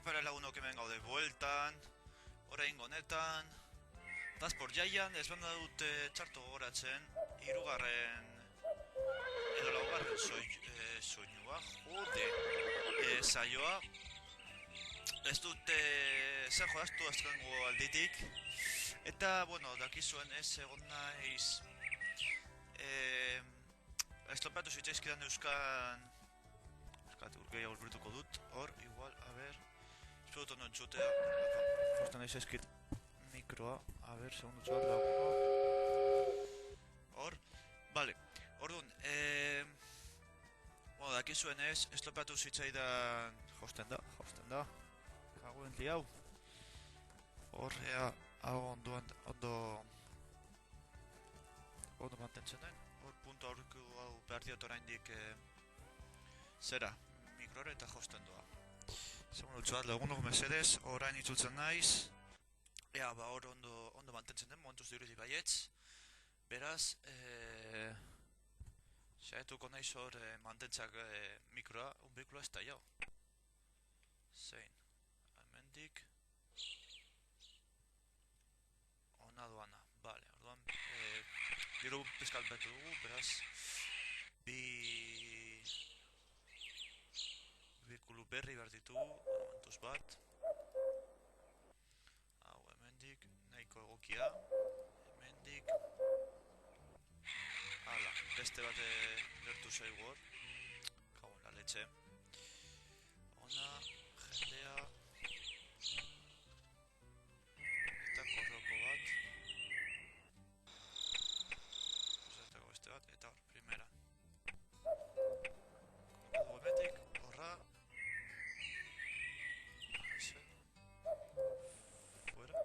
Para lagunok hemen gaude bueltan, orain honetan, Transport Jaian ez banda dute txarto gogoratzen, hirugarren edo laugarren soinua, saioa. Ez dute zer jodaztu azkengo alditik, eta, bueno, dakizuen ez egon naiz, estropeatu zitzaizkidan euskan, urgeia urbiltuko dut, hor, igual, a ber, espero dut ondo entzutea, fortan naiz eskit mikroa, a ber, segundutxo bat laguno, hor, bale, orduan, bueno, dakizuen ez, estropeatu zitzaidan, jausten da, kagoen li hau, hor, ea, hau ondo mantentzen den, hor puntu aurriko hau behar diot oraindik, zera, mikrore eta jausten doa. Segundutxo bat lagunok mesedez, orain itzultzen naiz, ea, ba, hor ondo mantentzen den, momentuz dirudi baietz, beraz, xaetuko naiz hor mantentzak mikroa, un behikula ez da jau. Zein, hemendik, ona doana, bale, orduan, diru pizkat betu dugu, beraz, bikulu berri behar ditugu, momentuz bat, hau hemendik, nahiko egokia, hemendik, hala, beste bat gertu zaigu hor, kagun la letxe, ona, jendea, eta korroko bat, usatzeko beste bat, eta hor, primera. Kontatu hemendik, horra, fuera,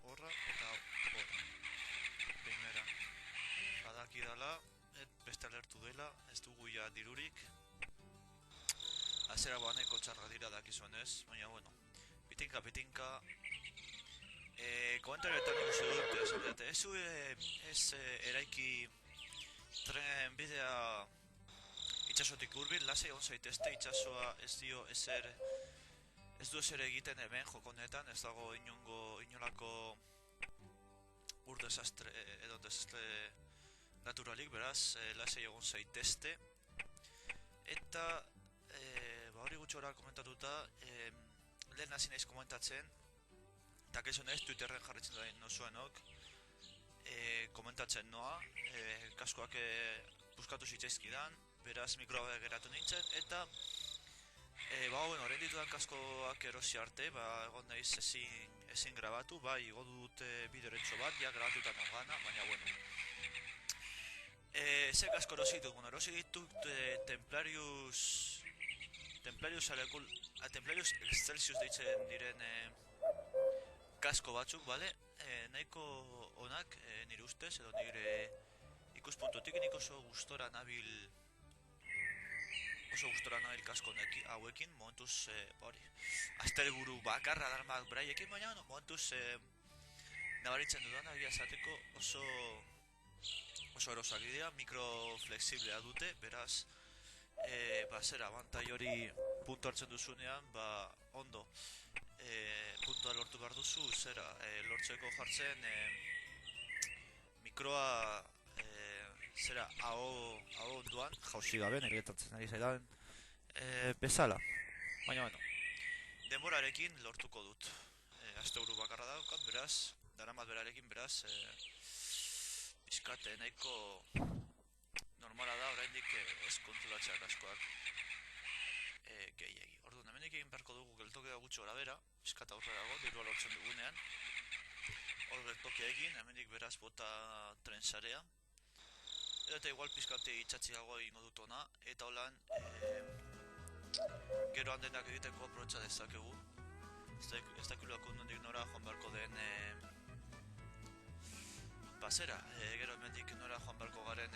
horra, eta horra, primera. Badaki dala, beste alertu dela, ez dugu ja dirurik, azera baneko txarra dira dakizuen ez, baina bueno, pitinka, komentarioetan ikusi dut, esateate, ez eraiki tren bidea itxasotik urbil, lasai egon zaitezte, itxasoa ez du ezer egiten hemen jokonetan, ez dago inolako ur desastre edo desastre naturalik, beraz, lasai egon zaitezte, eta hori gutxora komentatuta, lehen hasi naiz komentatzen, eta keson ez Twitterren jarritzen da nozuenok, komentatzen noa, kaskoak buskatu zitzaizkidan, beraz mikroa geratu nintzen, eta bueno, horrein ditudan kaskoak erosi arte, egon naiz ezin grabatu, igo dut bideoretxo bat, ja grabatuta nongana, baina bueno. Ze kasko erosi ditut? Bueno, erosi ditut Templarius Excelsius deitzen diren kasko batzuk, bale? Nahiko onak nire ustez, edo nire ikuspuntutik, nik oso gustora nabil kasko hauekin, momentuz, asterburu bakarra darmak braiekin, baina momentuz nabaritzen dudan, agia esateko oso erosak dira, mikroflexiblea dute, beraz, zera, abantai hori puntu hartzen duzunean, ondo, puntua lortu behar duzu, zera, lortzeko jartzen mikroa, zera, aho onduan, jauzi gabe, nirgetatzen ari zaidan, bezala, baina, bueno, denborarekin lortuko dut, asteburu bakarra daukat, beraz, daramat berarekin, beraz, izkate nahiko normala da, oraindik ez kontrolatzea kaskoak gehiegi. Orduan, hemendik egin beharko dugu geltokia gutxo gara bera, izkata aurrera dago, dirua lortzen dugunean. Hor geltokia egin, hemendik beraz bota tren sarea. Eta igual pizkate itxatxiagoa egingo dut ona, eta holan gero handenak egiteko aprobetxa dezakegu. Ez dakilako nondik nora joan beharko den zera, gero hemendik nora joan beharko garen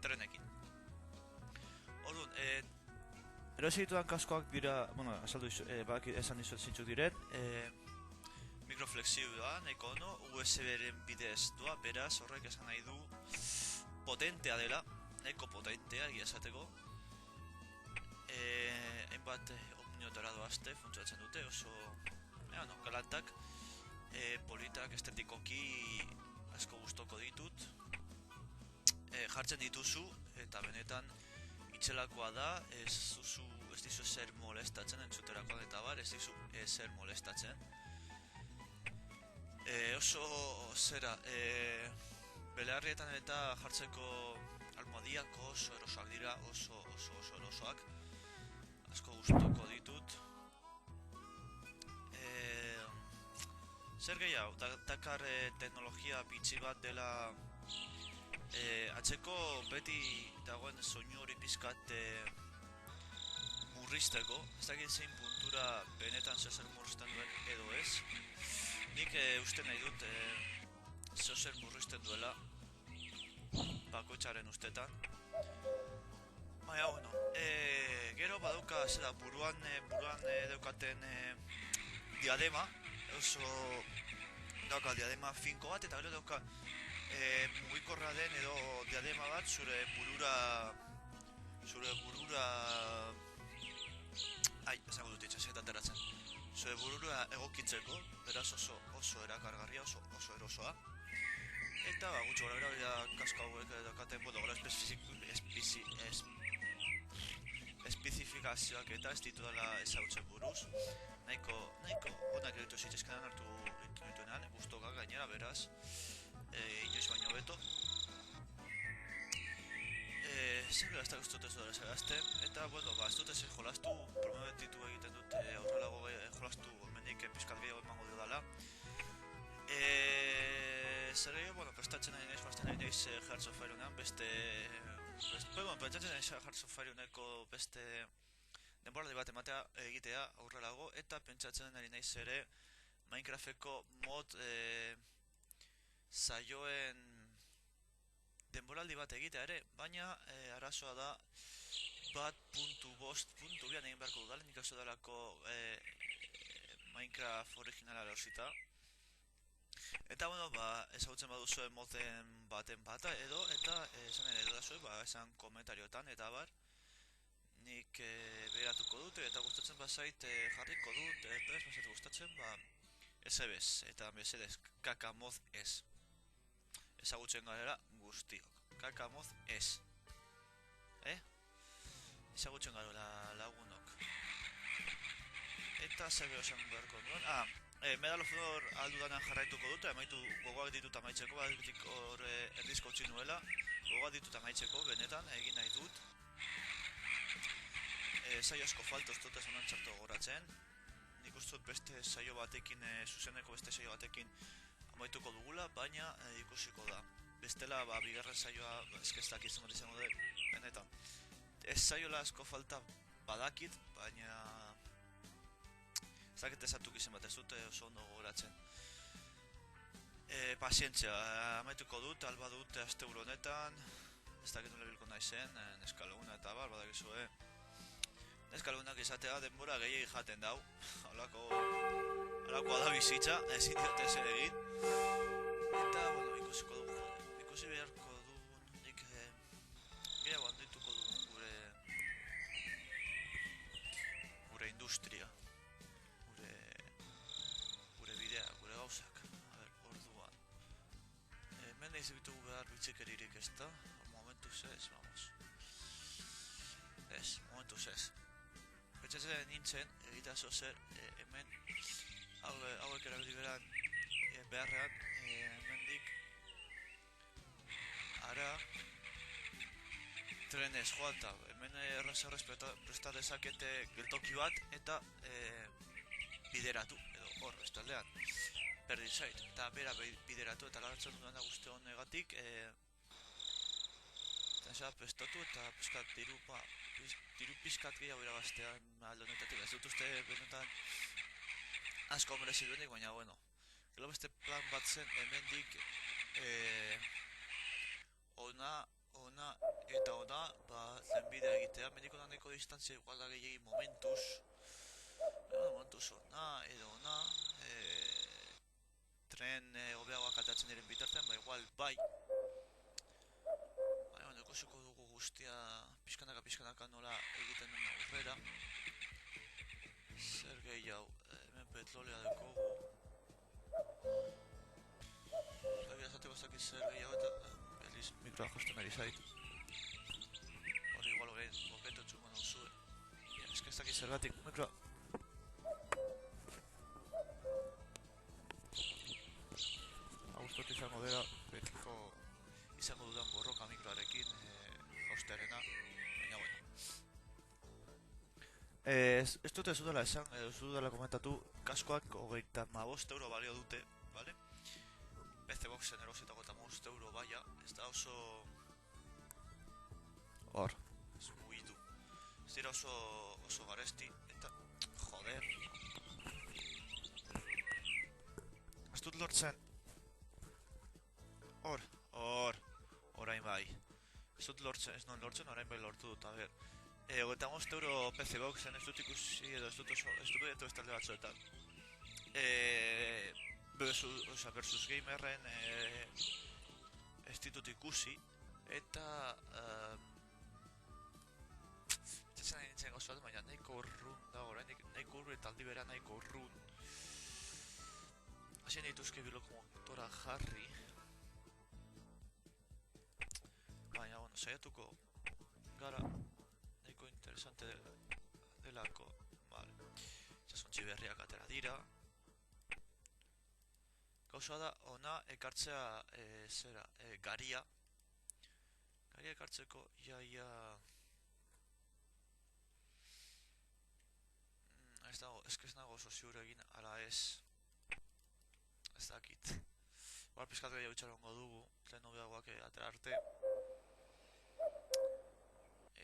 trenekin. Orduan, erosi ditudan kaskoak dira, bueno, esan dizuet zintxuk diren, mikroflexibua, nahiko ono, USB-ren bidez doa, beraz horrek esan nahi du potentea dela, nahiko potentea egia esateko. Hainbat momentora doazte, funtzionatzen dute, oso galantak, politak, estetikoki asko gustoko ditut. Jartzen dituzu, eta benetan itxelakoa da, ez dizu zer molestatzen entzuterakoan eta bar, ez dizu zer molestatzen. Oso zera, belarrietan eta jartzeko almohadiak oso erosoak dira, oso erosoak, asko gustoko ditut. Zer gehiago, dakar teknologia bitxi bat dela atzeko beti dagoen soinu hori pizkat murrizteko, ez dakit zein puntura benetan zezer murrizten duen edo ez. Nik uste nahi dut zezer murrizten duela bakoitzaren ustetan. Baina, gero badauka zera buruan daukaten diadema, oso dauka diadema finko bat, eta gero dauka mugikorra den edo diadema bat zure burura esango dut itxasetan ateratzen. Zure burura egokitzeko, beraz oso erakargarria, oso erosoa. Eta gutxo gara bera kasko hauek daukaten, gara espezifikazioak eta ez ditudala ezagutzen buruz. Nahiko onak egitu zitezkenan hartu dituenean, guztoka gainera beraz. Inoiz baino beto. Zer gara ez da guztut ez dut erazten, eta ez dut ezer jolastu, prometitu egiten dut aurrelago jolastu mendik pizkat gehiago emango dudala. Zer gehiago, prestatzen nahi naiz, Hearts of Ironean, pentsatzen nahi Hearts of Ironeko beste denboraldi bat ematea egitea aurrelago, eta pentsatzen nahi naiz ere Minecrafteko mod saioen denboraldi bat egitea ere, baina arazoa da 1.5.2 egin beharko dudala, nik oso dalako Minecraft originala erosita. Eta ezagutzen baduzue moden baten bata edo, eta esan ere edazue, esan komentariotan eta bar, nik behiratuko dut, eta gustatzen bazait jarriko dut, eta ez bazait gustatzen, ez ebez, eta mesedez, kakamoz ez. Ezagutzen garela guztiok. Kakamoz ez. Ezagutzen garela lagunok. Eta zer geho esan beharko duen. Medal of Honor aldudanean jarraituko dute, amaitu gogoak ditut amaitzeko, badik hor erdizko utzi nuela. Gogoak ditut amaitzeko, benetan, egin nahi dut. Saio asko falto ez dut esan txartu gogoratzen. Nik uste dut beste saio batekin, zuzeneko beste saio batekin amaituko dugula, baina ikusiko da. Bestela, bigarren saioa eskeztak izan bat izango dut, benetan. Ez saiola asko falta badakit, baina ez dakit ezatuk izan bat ez dut oso ondo gogoratzen. Pazientzia, amaituko dut, alba dut asteburu honetan, ez dakit nola bilko nahi zen, neskalaguna eta badakizue. Neskalagunak izatea denbora gehiagik jaten dau, halakoa da bizitza, ezin diote zer egin. Eta, ikusi beharko du, nik gehiago handituko dugun gure industria, gure bidea, gure gauzak, orduan. Hemen ez ditugu behar bitzikeririk ez da, momentuz ez, vamos. Ez, momentuz ez. Pentsatzen nintzen, egitazo zer, hemen hauek erabili beharrean, hemendik ara trenez joata, hemen erraz presta dezakete geltoki bat eta bideratu, edo hor, bestaldean, berdin zait, eta bera bideratu eta lagatzen duen da guzti honegatik, prestatu eta pizkat diru pizkat gehiago irabaztean alde honetatik. Ez dut uste benetan asko merezi duenik, baina gero beste plan bat zen hemendik ona zenbidea egitea. Mendiko nahiko distantzia igual da gehiagin momentuz. Momentuz ona edo ona tren hobeagoak atatzen diren bitartean, igual bai. Ikusiko dugu guztia pixkanaka nola egiten duen aurrera. hau, hemen petrolea dekogu. Egia esateko ez dakit zer gehiago eta Eliz mikroa josten ari zait. Hori igual goketo txuko nauzue. Eske ez dakit zergatik mikroa. Agustot izango dela, betiko izango dudan borroka mikroarekin hostearena, baina bueno. Ez dut ez dudala esan, edo ez dudala komentatu, kaskoak 35 euro balio dute, bale? PC Boxen erositako 35 euro baia, ez da oso... Hor, ez mugitu. Ez dira oso garesti, eta... Joder. Ez dut lortzen. Orain bai. Ez dut lortzen, ez nuen lortzen, orain bai lortu dut, a ber. 35 euro PC Boxen ez dut ikusi edo ez dut bedetu ez talde batzuetan. Versus Gamerren ez ditut ikusi, eta... Etxetzen nahi nintzen gauza bat, baina nahiko urrun da, oraindik nahiko urrun eta aldi bera nahiko urrun. Hasien dituzke bilokomotora jarri. Baina, bueno, saiatuko gara nahiko interesante delako, vale. Sasontzi berriak atera dira. Gauza da, ona ekartzea garia. Garia ekartzeko, iaia... Ez nago oso ziur egin, ala ez... Ez dakit. Igual pizkat gehiago itxarongo dugu, lehen nobeagoak atera arte.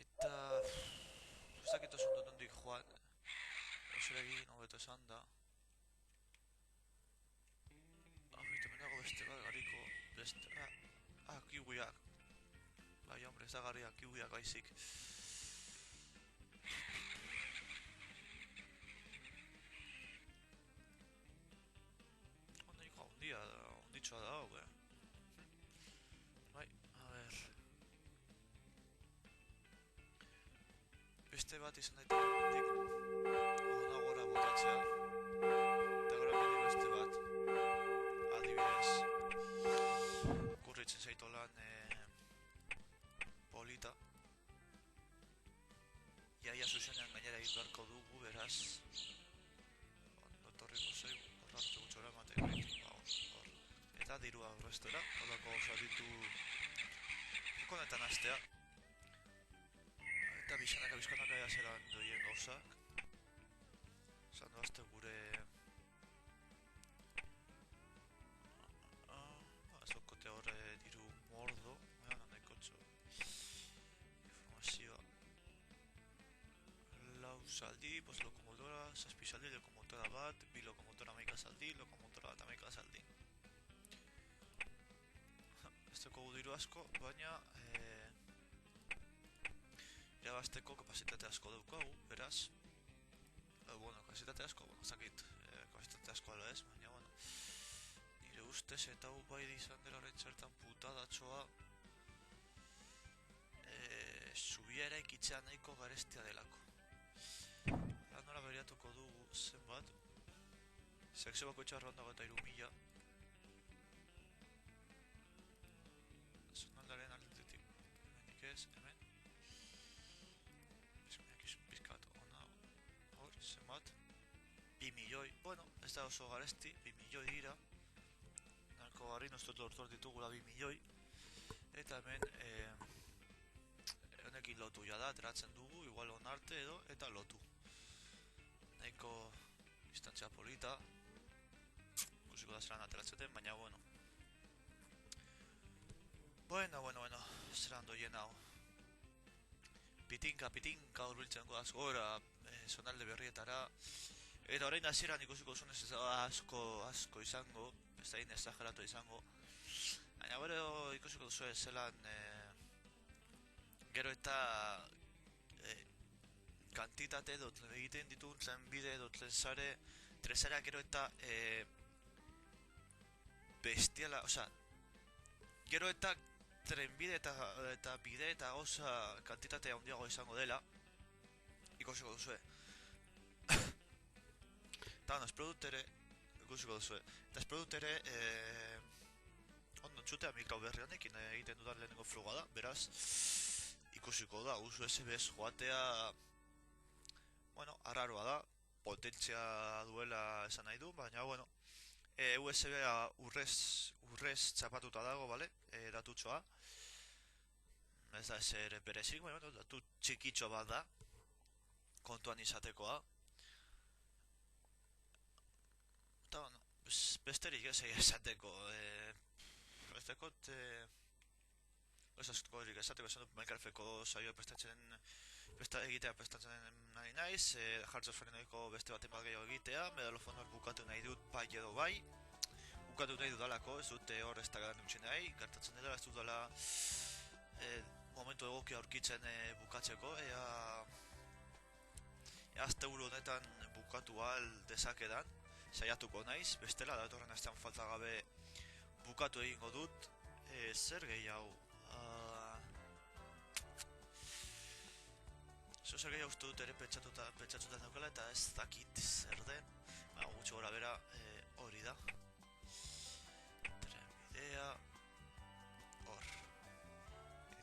Eta... Ez dakit oso ondo nondik joan. Oso egin, hobeto esan da. Nago beste bat gariko, beste... kiwiak. Bai, hombre, ez da garria, kiwiak baizik. Ondiko onditxoa da hau, Bai, a ber... Beste bat izan daiteke mendik... Hona gora botatzea. Eta gora mendik beste bat. Adibidez, kurritzen zaito lan polita. Iaia zuzenean gainera egin beharko dugu, beraz. Ondo torriko zaigu, horrartu gutxora ematen gaitu. Eta dirua horreztera, horako oso ditu konetan astea. Eta bizkanaka ea zelan doien gauzak. Zandu azte gure... Zokote horre diru mordo, nahiko txo informazioa. Lau saldi, lokomotora, zazpi saldi, lokomotora bat, bi lokomotora amaika saldi, lokomotora bat amaika saldi. Ez dugu diru asko, baina irabazteko kapasitate asko daukagu, beraz. Bueno, kapasitate asko, zakit, kapasitate asko ala ez, baina, bueno. Nire ustez eta hau bai izan dela horrein zertan putadatxoa subia eraikitzea nahiko garestia delako. Nola beriatuko dugu zenbat. Sekzio bako itxarroan dago eta 3.000. Zonaldaren aldetik. Hemenik ez, hemen. Bizkat ona. Hor, zenbat. 2 milioi. Bueno, ez da oso garesti. 2 milioi dira. Narko garri, nostot lortor ditugula 2 milioi. Eta hemen honekin lotu jada, ateratzen dugu, igual onarte edo, eta lotu. Nahiko distantzia polita. Musiko da zelan ateratzeten, baina bueno. Bueno, zelan doien hau. Pitinka urbiltzen goaz gora, zonalde berrietara. Eta orain hasieran ikusiko zuen ez asko izango, ez da exageratu izango. Baina gero ikusiko duzu zelan gero eta kantitate dut egiten ditun trenbide dut tresara gero eta bestiala, oza, gero eta trenbide eta bide eta gauza kantitatea handiago izango dela ikusiko duzue. Eta espero dut ere, ikusiko duzu, eta espero dut ere, ondo txutea mikro berri honekin egiten dudan lehenengo fluga da, beraz, ikusiko da, USB-ez joatea, bueno, arraroa da, potentzia duela esan nahi du, baina, bueno, USB-a urrez txapatuta dago, bale, datutxoa, ez da ezer berezik, baina, bueno, datu txikitxo bat da, kontuan izatekoa, eta, bueno, besterik ez esateko, ez dakot, ez askorik esateko esan dut Minecrafteko saioa egitea prestatzen nahi naiz, Hearts of Ironeko beste baten bat gehiago egitea, Medal of Honor bukatu nahi dut bai edo bai, bukatu nahi dudalako, ez dute hor ez da gara nintxen nahi, gertatzen dela ez dudala momentu egokia aurkitzen bukatzeko, ea asteburu honetan bukatu ahal dezakedan, saiatuko naiz, bestela datorren astean falta gabe bukatu egingo dut, zer gehiago, zer gehiago uste dut ere pentsatuta daukela eta ez dakit zer den, gutxi gora bera hori da, trenbidea, hor,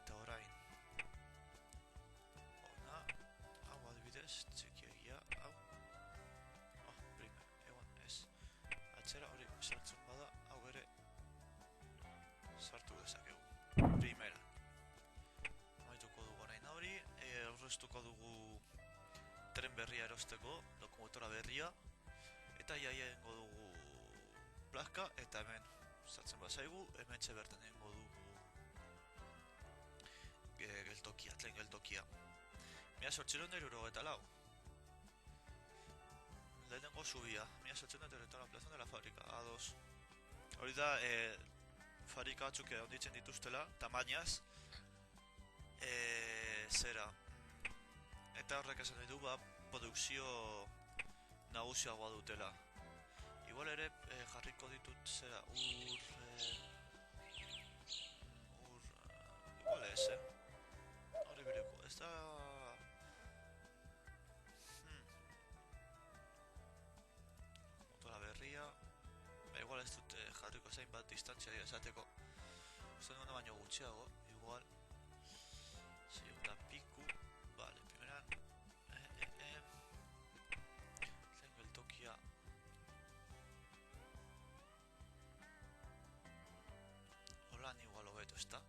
eta orain, ona, hau adibidez, txekiegia, hau, primer, egon ez, atzera hori sartzen bada, hau ere, sartu dezakegu, primera. Amaituko dugu orain hori, aurreztuko dugu tren berria erosteko, lokomotora berria, eta iaia egingo dugu plazka, eta hemen sartzen bazaigu, hemen bertan egingo dugu geltokia, tren geltokia. 1894. Lehenengo subia, 1894, plazan de la fábrica, A2. Hori da, fabrika batzuk handitzen dituztela, tamainaz, zera, eta horrek esan nahi du, produkzio nagusiagoa dutela. Igual ere jarriko ditut zera, igual ez, hori bereko, ez da... Motora berria, igual ez dut jarriko zain bat distantzia esateko, uste duna baino gutxiago, igual, segunda piku, vale, primeran, zen geltokia, holan igual hobeto, ez da,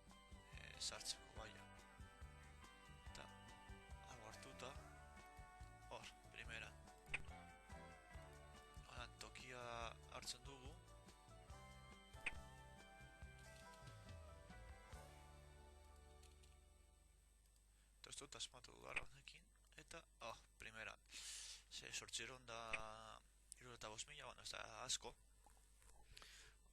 sartzeko baina, eta, hau hartuta, hor, primeran, holan tokia hartzen dugu, ez dut asmatu gara honekin, eta, primera, sortziron da 75.000, bueno, ez da asko,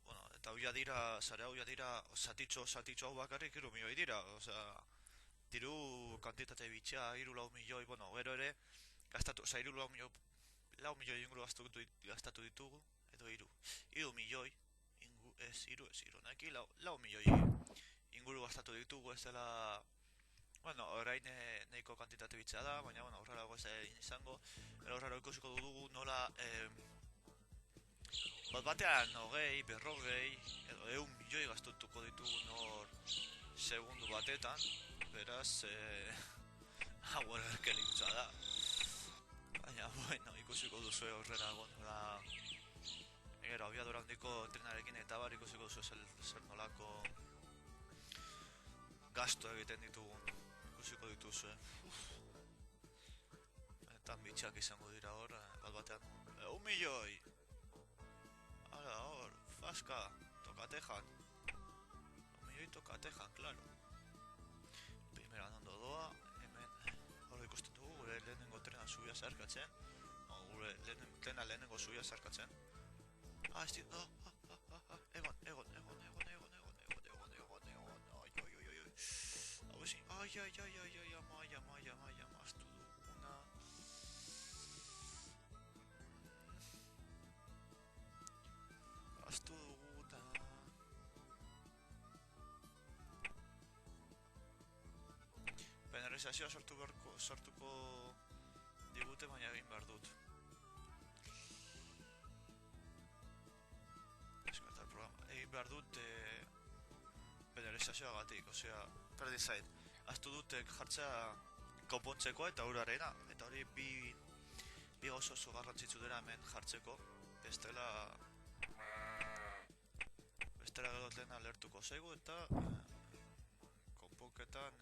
bueno, eta hoia dira, zare hoia dira, zatitxo hau bakarrik 3 milioi dira, osea, diru kantitate bitxea, 3-4 milioi, bueno, gero ere, gastatu, oza, 4 milioi inguru gastatu ditugu, edo 3 milioi, ez 3, neki, 4 milioi inguru gastatu ditugu, ez dela, bueno, orain nahiko kantitate bitxea da, baina, bueno, horrelago ez izango, horrelago ikusiko dugu nola, batean 20, 40, edo 1 milioi gastatuko ditugu nor segundu batetan, beraz, hau erkeli gutxa da, baina, bueno, ikusiko duzu horrelago nola, gero, abiadura handiko trenarekin eta bar ikusiko duzu zer nolako gasto egiten ditugun. Ikusiko dituzue, eta bitxak izango dira hor, bat batean, 1 milioi! Hala hor, faska, tokatejan. 1 milioi tokatejan, klaro. Primeran ondo doa, hemen hor ikusten dugu, gure lehenengo trena subia zarkatzen, gure trena lehenengo subia zarkatzen. Ez dit, egon. Ai, maztu duguna. Penalizazioa sortuko digute, baina egin behar dut. behar dut penalizazioagatik, osea, perdi zait. Aztu dut jartzea konpontzekoa eta urarena, eta hori bi gauza oso garrantzitsu dira hemen jartzeko, bestela gero lehen alertuko zaigu eta konponketan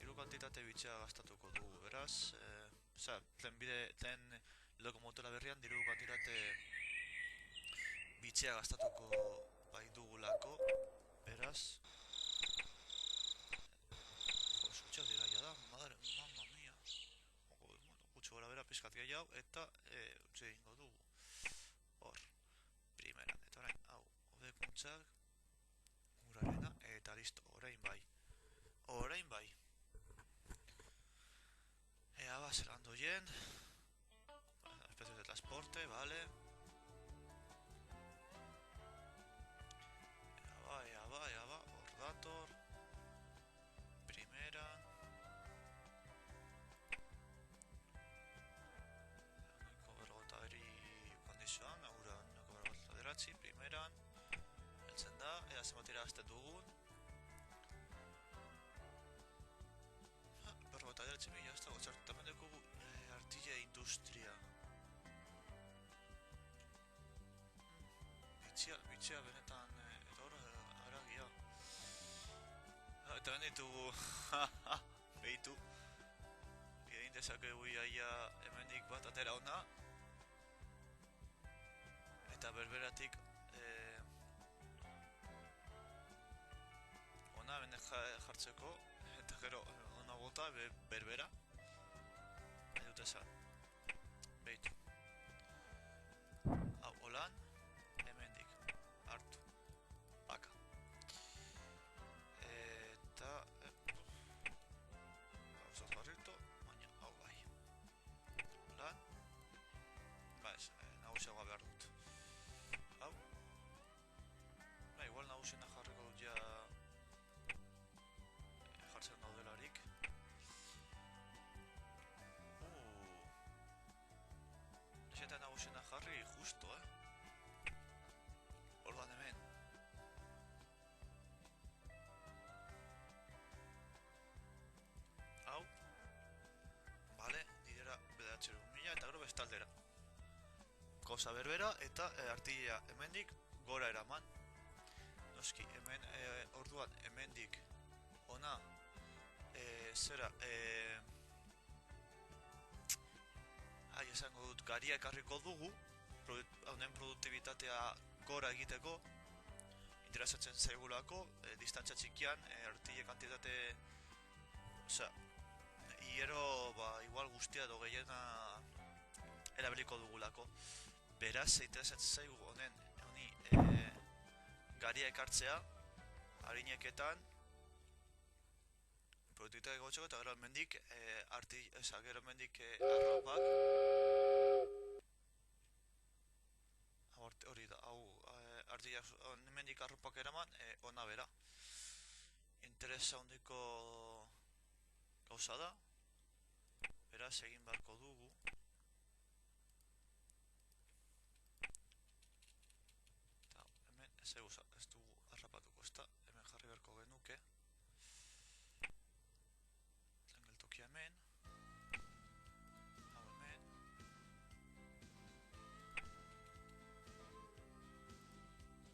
diru kantitate bitxea gastatuko dugu, beraz, lehen lokomotora berrian diru kantitate bitxea gastatuko bai dugulako, beraz, zutxak dira da, mamma mia, gutxo gara bera pizkat gehiago, eta utzi egingo dugu, hor, primeran, eta orain, hau, hobekuntzak, urarena, eta listo, orain bai, ea ba, zer ando jen, especies de transporte, vale, ea ba, hor dator, primeran, nahiko bergota eri kondizioan, aura nahiko bergota deratzi, primeran, heltzen da, ea zenbatira gazten dugun, bergota deratzi mila ez dago, txartamen dugu artilla industria. Bitxia benetan, eta hor, aragia. Eta ben ditugu, behitu. Egin dezakegu iaia hemenik bat atera ona. Eta berberatik, ona hemen jartzeko, eta gero ona bota berbera. Nahi dut esan. Behitu. Hau, holan. Nagusiagoa behar dut. Hau. Igual nagusiena jarriko dut ja jartzen daudelarik. Eta nagusiena jarri justo, Orduan hemen. Hau. Vale, nidera bederatxeru mila eta gero bestaldera. Gauza berbera eta artilla hemendik gora eraman. Noski, hemen, orduan, hemendik ona, esango dut, garia ekarriko dugu, honen produktibitatea gora egiteko, interesatzen zaigulako, distantzia txikian, artilla kantitate, hiero, igual guztia edo gehiena erabiliko dugulako. Beraz, interesatzen zaigu honi garia ekartzea, harineketan, produktibitate gotzeko eta gero hemendik arropak. Hori da, hau hemendik arropak eraman, ona bera. Interesa handiko gauza da, beraz egin beharko dugu. Ez dugu harrapatuko, ezta, hemen jarri beharko genuke. Lehen geltokia hemen. Hau hemen.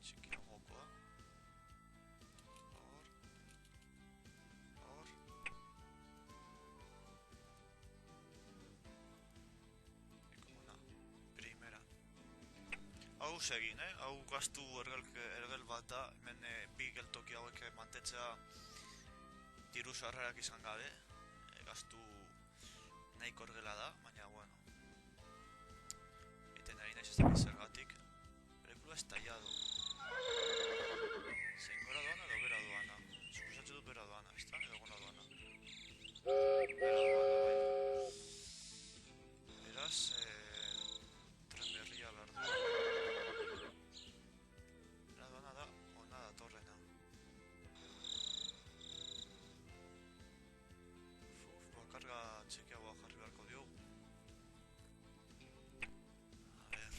Txikiagokoa. Hor. Ikomuna, primera. Hau segin, hau gastu ergel bat da, hemen bi geltoki hauek mantetzea diru sarrerak izan gabe, gastu nahiko ergela da, baina, bueno, iten ari naiz ez dakit zergatik, pelikula estallado. Zein gora doana edo bera doana? Suposatze dut bera doana, ez da? Edo gona doana. Bera doana, bai. Beraz, tren berria behar du. Karga txekiagoa jarri beharko diogu. A ver.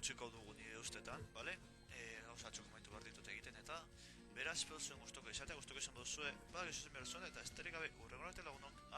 utziko dugu nire ustetan, bale? Gauzatxo komentu behar ditut egiten eta beraz, espero zuen guztoko izatea, guztoko izan duzue, ba, gizuzen behar zuen eta esterik gabe urrengo arte lagunok.